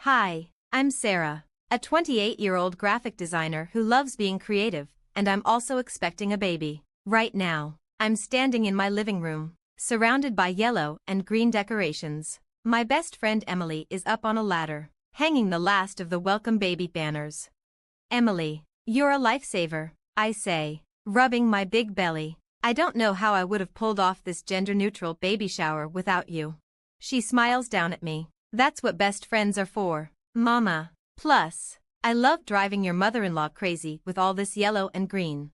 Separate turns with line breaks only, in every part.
Hi, I'm Sarah, a 28-year-old graphic designer who loves being creative, and I'm also expecting a baby. Right now, I'm standing in my living room, surrounded by yellow and green decorations. My best friend Emily is up on a ladder, hanging the last of the welcome baby banners. Emily, you're a lifesaver, I say, rubbing my big belly. I don't know how I would have pulled off this gender-neutral baby shower without you. She smiles down at me. That's what best friends are for, Mama. Plus, I love driving your mother-in-law crazy with all this yellow and green.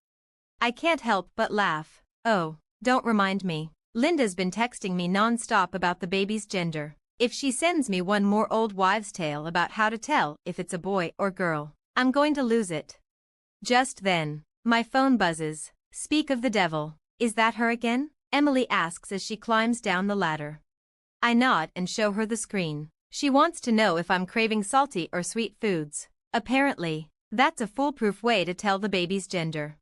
I can't help but laugh. Oh, don't remind me. Linda's been texting me non-stop about the baby's gender. If she sends me one more old wives' tale about how to tell if it's a boy or girl, I'm going to lose it. Just then, my phone buzzes. Speak of the devil, is that her again? Emily asks as she climbs down the ladder. I nod and show her the screen. She wants to know if I'm craving salty or sweet foods. Apparently, that's a foolproof way to tell the baby's gender.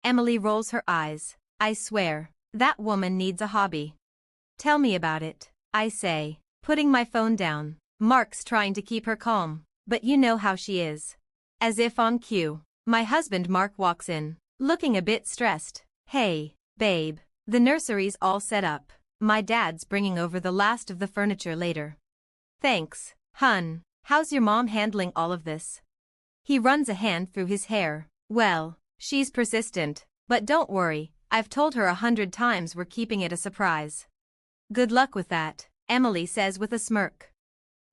Emily rolls her eyes. I swear, that woman needs a hobby. Tell me about it, I say, putting my phone down. Mark's trying to keep her calm, but you know how she is. As if on cue, my husband Mark walks in, looking a bit stressed. Hey, babe, the nursery's all set up. My dad's bringing over the last of the furniture later. Thanks, hun. How's your mom handling all of this? He runs a hand through his hair. Well, she's persistent, but don't worry, I've told her 100 times we're keeping it a surprise. Good luck with that, Emily says with a smirk.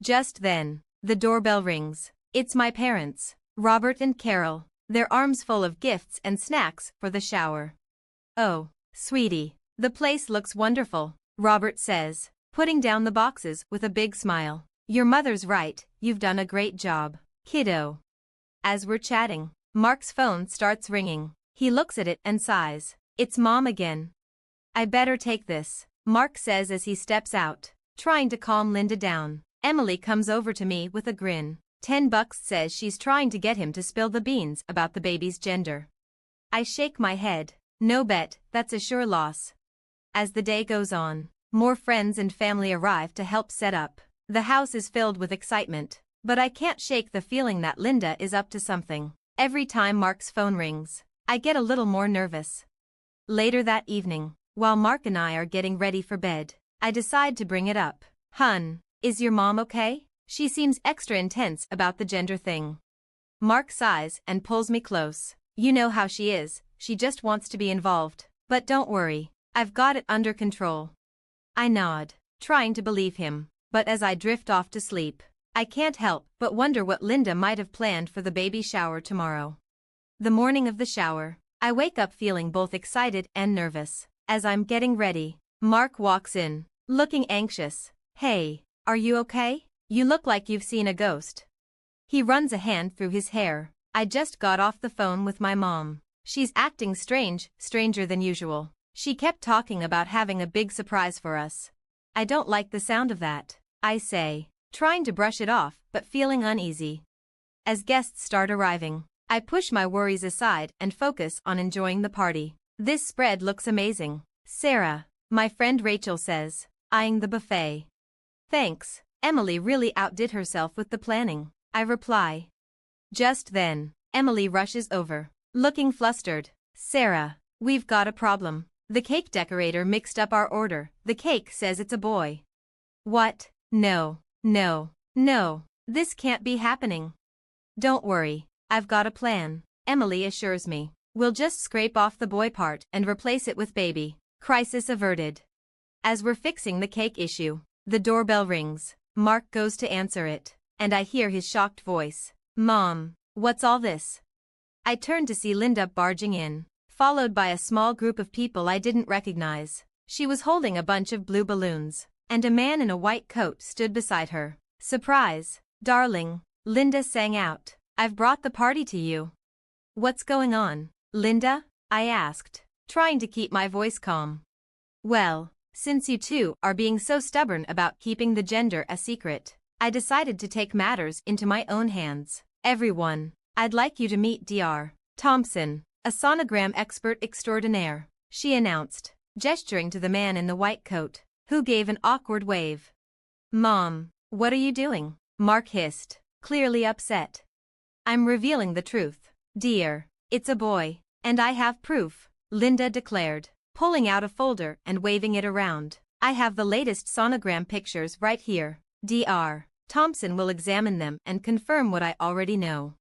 Just then, the doorbell rings. It's my parents, Robert and Carol, their arms full of gifts and snacks for the shower. Oh, sweetie, the place looks wonderful, Robert says, putting down the boxes with a big smile. Your mother's right, you've done a great job, kiddo. As we're chatting, Mark's phone starts ringing. He looks at it and sighs. It's Mom again. I better take this, Mark says as he steps out, trying to calm Linda down. Emily comes over to me with a grin. $10 says she's trying to get him to spill the beans about the baby's gender. I shake my head. No bet, that's a sure loss. As the day goes on, more friends and family arrive to help set up. The house is filled with excitement, but I can't shake the feeling that Linda is up to something. Every time Mark's phone rings, I get a little more nervous. Later that evening, while Mark and I are getting ready for bed, I decide to bring it up. Hun, is your mom okay? She seems extra intense about the gender thing. Mark sighs and pulls me close. You know how she is, she just wants to be involved. But don't worry, I've got it under control. I nod, trying to believe him, but as I drift off to sleep, I can't help but wonder what Linda might have planned for the baby shower tomorrow. The morning of the shower, I wake up feeling both excited and nervous. As I'm getting ready, Mark walks in, looking anxious. Hey, are you okay? You look like you've seen a ghost. He runs a hand through his hair. I just got off the phone with my mom. She's acting strange, stranger than usual. She kept talking about having a big surprise for us. I don't like the sound of that, I say, trying to brush it off but feeling uneasy. As guests start arriving, I push my worries aside and focus on enjoying the party. This spread looks amazing, Sarah, my friend Rachel says, eyeing the buffet. Thanks, Emily really outdid herself with the planning, I reply. Just then, Emily rushes over, looking flustered. Sarah, we've got a problem. The cake decorator mixed up our order. The cake says it's a boy. What? No, no, no, this can't be happening. Don't worry, I've got a plan, Emily assures me. We'll just scrape off the boy part and replace it with baby. Crisis averted. As we're fixing the cake issue, the doorbell rings. Mark goes to answer it, and I hear his shocked voice. Mom, what's all this? I turn to see Linda barging in, followed by a small group of people I didn't recognize. She was holding a bunch of blue balloons, and a man in a white coat stood beside her. Surprise, darling, Linda sang out. I've brought the party to you. What's going on, Linda? I asked, trying to keep my voice calm. Well, since you two are being so stubborn about keeping the gender a secret, I decided to take matters into my own hands. Everyone, I'd like you to meet Dr. Thompson, a sonogram expert extraordinaire, she announced, gesturing to the man in the white coat, who gave an awkward wave. Mom, what are you doing? Mark hissed, clearly upset. I'm revealing the truth. Dear, it's a boy. And I have proof, Linda declared, pulling out a folder and waving it around. I have the latest sonogram pictures right here. Dr. Thompson will examine them and confirm what I already know.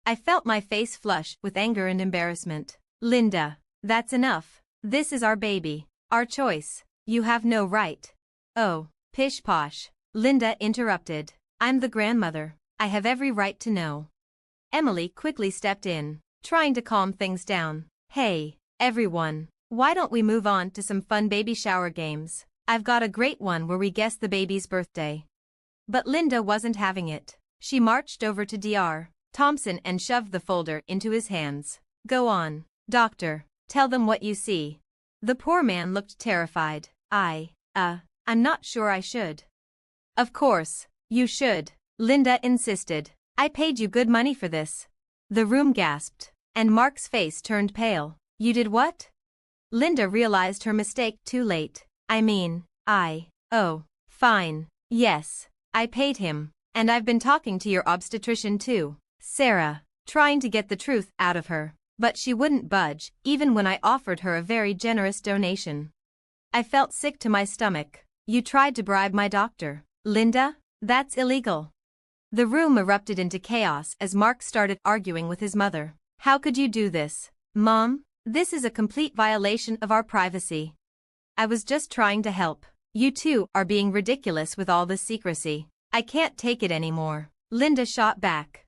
I felt my face flush with anger and embarrassment. Linda, that's enough. This is our baby. Our choice. You have no right. Oh, pish posh. Linda interrupted. I'm the grandmother. I have every right to know. Emily quickly stepped in, trying to calm things down. Hey, everyone. Why don't we move on to some fun baby shower games? I've got a great one where we guess the baby's birthday. But Linda wasn't having it. She marched over to Dr. Thompson and shoved the folder into his hands. Go on, doctor. Tell them what you see. The poor man looked terrified. I'm not sure I should. Of course, you should, Linda insisted. I paid you good money for this. The room gasped, and Mark's face turned pale. You did what? Linda realized her mistake too late. Oh, fine. Yes, I paid him, and I've been talking to your obstetrician too, Sarah, trying to get the truth out of her. But she wouldn't budge, even when I offered her a very generous donation. I felt sick to my stomach. You tried to bribe my doctor, Linda? That's illegal. The room erupted into chaos as Mark started arguing with his mother. How could you do this, Mom? This is a complete violation of our privacy. I was just trying to help. You two are being ridiculous with all this secrecy. I can't take it anymore. Linda shot back.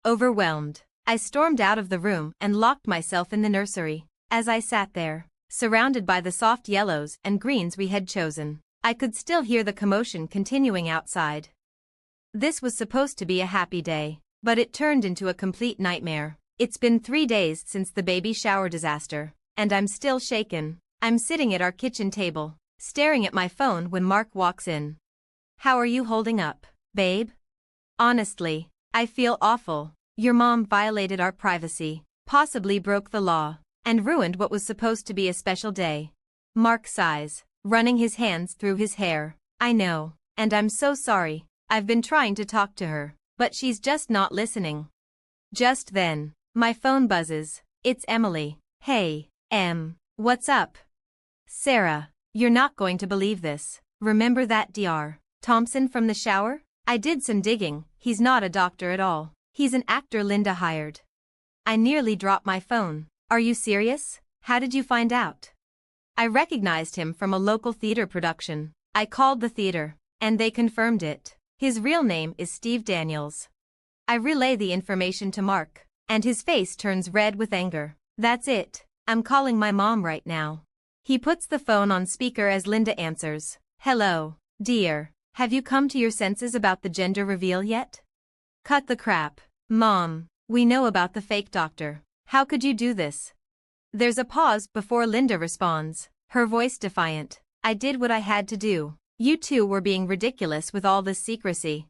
Overwhelmed, I stormed out of the room and locked myself in the nursery. As I sat there, surrounded by the soft yellows and greens we had chosen, I could still hear the commotion continuing outside. This was supposed to be a happy day, but it turned into a complete nightmare. It's been 3 days since the baby shower disaster, and I'm still shaken. I'm sitting at our kitchen table, staring at my phone when Mark walks in. How are you holding up, babe? Honestly, I feel awful. Your mom violated our privacy, possibly broke the law, and ruined what was supposed to be a special day. Mark sighs, running his hands through his hair. I know, and I'm so sorry. I've been trying to talk to her, but she's just not listening. Just then, my phone buzzes. It's Emily. Hey, what's up? Sarah, you're not going to believe this. Remember that Dr. Thompson from the shower? I did some digging. He's not a doctor at all. He's an actor Linda hired. I nearly dropped my phone. Are you serious? How did you find out? I recognized him from a local theater production. I called the theater, and they confirmed it. His real name is Steve Daniels. I relay the information to Mark, and his face turns red with anger. That's it. I'm calling my mom right now. He puts the phone on speaker as Linda answers. Hello, dear. Have you come to your senses about the gender reveal yet? Cut the crap. Mom, we know about the fake doctor. How could you do this? There's a pause before Linda responds, her voice defiant. I did what I had to do. You two were being ridiculous with all this secrecy.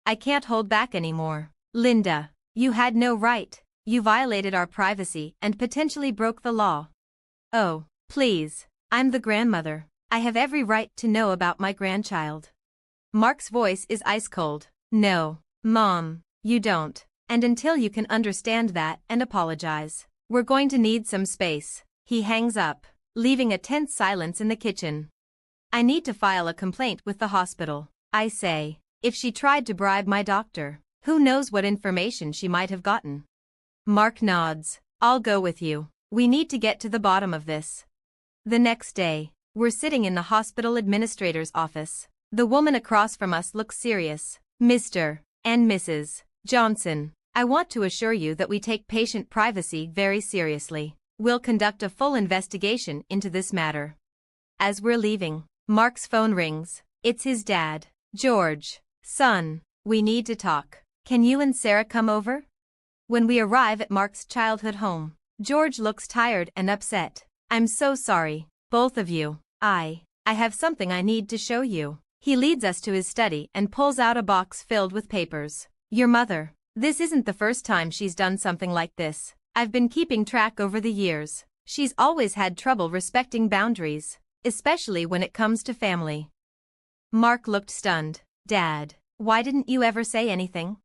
I can't hold back anymore. Linda, you had no right. You violated our privacy and potentially broke the law. Oh, please. I'm the grandmother. I have every right to know about my grandchild. Mark's voice is ice cold. No, Mom, you don't. And until you can understand that and apologize, we're going to need some space. He hangs up, leaving a tense silence in the kitchen. I need to file a complaint with the hospital. I say, if she tried to bribe my doctor, who knows what information she might have gotten. Mark nods. I'll go with you. We need to get to the bottom of this. The next day, we're sitting in the hospital administrator's office. The woman across from us looks serious. Mr. and Mrs. Johnson, I want to assure you that we take patient privacy very seriously. We'll conduct a full investigation into this matter. As we're leaving, Mark's phone rings. It's his dad. George. Son, we need to talk. Can you and Sarah come over? When we arrive at Mark's childhood home, George looks tired and upset. I'm so sorry, both of you. I have something I need to show you. He leads us to his study and pulls out a box filled with papers. Your mother. This isn't the first time she's done something like this. I've been keeping track over the years. She's always had trouble respecting boundaries, especially when it comes to family. Mark looked stunned. Dad, Why didn't you ever say anything?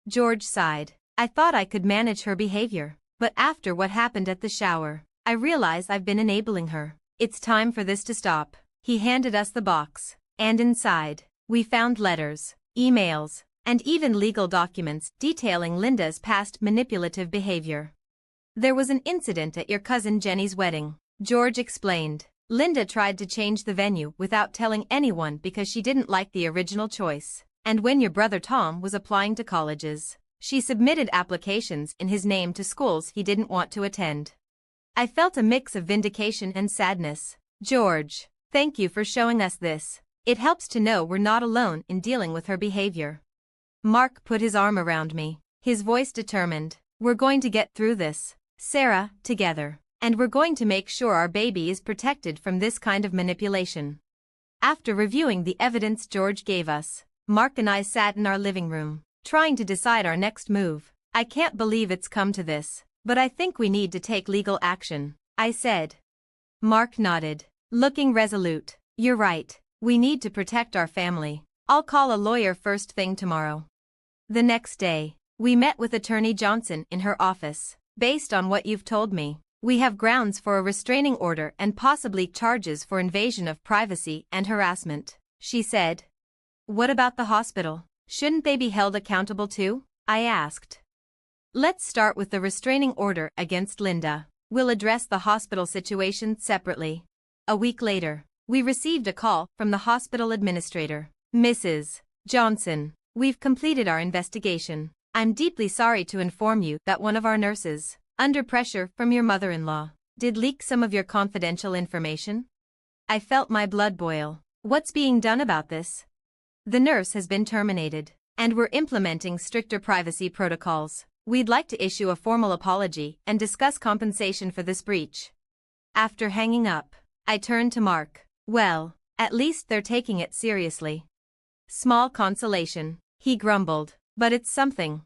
George sighed. I thought I could manage her behavior, but after what happened at the shower, I realize I've been enabling her. It's time for this to stop. He handed us the box, and inside, we found letters, emails, and even legal documents detailing Linda's past manipulative behavior. There was an incident at your cousin Jenny's wedding, George explained. Linda tried to change the venue without telling anyone because she didn't like the original choice. And when your brother Tom was applying to colleges, she submitted applications in his name to schools he didn't want to attend. I felt a mix of vindication and sadness. George, thank you for showing us this. It helps to know we're not alone in dealing with her behavior. Mark put his arm around me, his voice determined. We're going to get through this, Sarah, together. And we're going to make sure our baby is protected from this kind of manipulation. After reviewing the evidence George gave us, Mark and I sat in our living room, trying to decide our next move. I can't believe it's come to this, but I think we need to take legal action, I said. Mark nodded, looking resolute. You're right, we need to protect our family. I'll call a lawyer first thing tomorrow. The next day, we met with Attorney Johnson in her office. Based on what you've told me, we have grounds for a restraining order and possibly charges for invasion of privacy and harassment, she said. What about the hospital? Shouldn't they be held accountable too? I asked. Let's start with the restraining order against Linda. We'll address the hospital situation separately. A week later, we received a call from the hospital administrator. Mrs. Johnson, we've completed our investigation. I'm deeply sorry to inform you that one of our nurses, under pressure from your mother-in-law, did leak some of your confidential information. I felt my blood boil. What's being done about this? The nurse has been terminated, and we're implementing stricter privacy protocols. We'd like to issue a formal apology and discuss compensation for this breach. After hanging up, I turned to Mark. Well, at least they're taking it seriously. Small consolation, he grumbled, but it's something.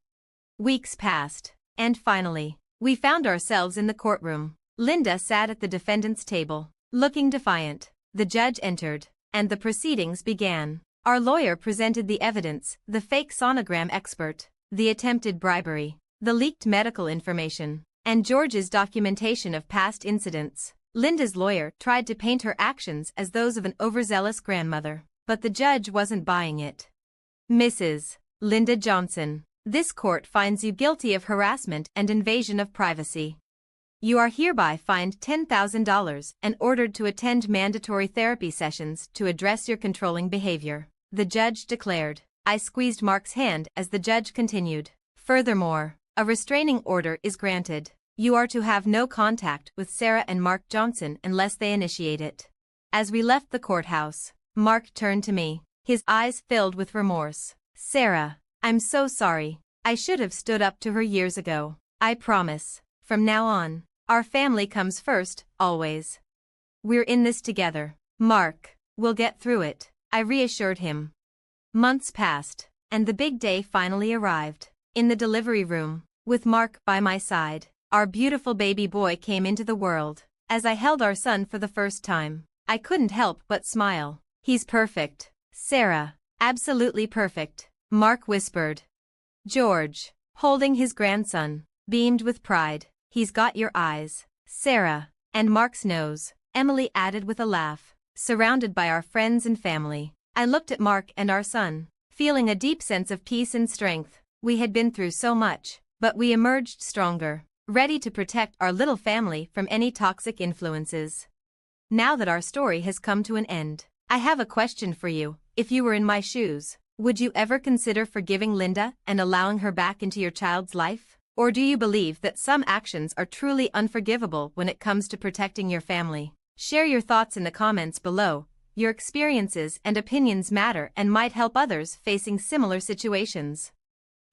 Weeks passed, and finally, we found ourselves in the courtroom. Linda sat at the defendant's table, looking defiant. The judge entered, and the proceedings began. Our lawyer presented the evidence, the fake sonogram expert, the attempted bribery, the leaked medical information, and George's documentation of past incidents. Linda's lawyer tried to paint her actions as those of an overzealous grandmother, but the judge wasn't buying it. Mrs. Linda Johnson, this court finds you guilty of harassment and invasion of privacy. You are hereby fined $10,000 and ordered to attend mandatory therapy sessions to address your controlling behavior, the judge declared. I squeezed Mark's hand as the judge continued. Furthermore, a restraining order is granted. You are to have no contact with Sarah and Mark Johnson unless they initiate it. As we left the courthouse, Mark turned to me, his eyes filled with remorse. Sarah, I'm so sorry. I should have stood up to her years ago. I promise, from now on, our family comes first, always. We're in this together. Mark, we'll get through it, I reassured him. Months passed, and the big day finally arrived. In the delivery room, with Mark by my side, our beautiful baby boy came into the world. As I held our son for the first time, I couldn't help but smile. He's perfect, Sarah, absolutely perfect, Mark whispered. George, holding his grandson, beamed with pride. He's got your eyes, Sarah, and Mark's nose, Emily added with a laugh. Surrounded by our friends and family, I looked at Mark and our son, feeling a deep sense of peace and strength. We had been through so much, but we emerged stronger, ready to protect our little family from any toxic influences. Now that our story has come to an end, I have a question for you. If you were in my shoes, would you ever consider forgiving Linda and allowing her back into your child's life? Or do you believe that some actions are truly unforgivable when it comes to protecting your family? Share your thoughts in the comments below. Your experiences and opinions matter and might help others facing similar situations.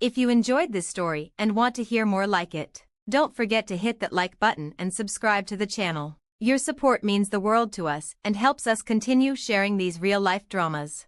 If you enjoyed this story and want to hear more like it, don't forget to hit that like button and subscribe to the channel. Your support means the world to us and helps us continue sharing these real-life dramas.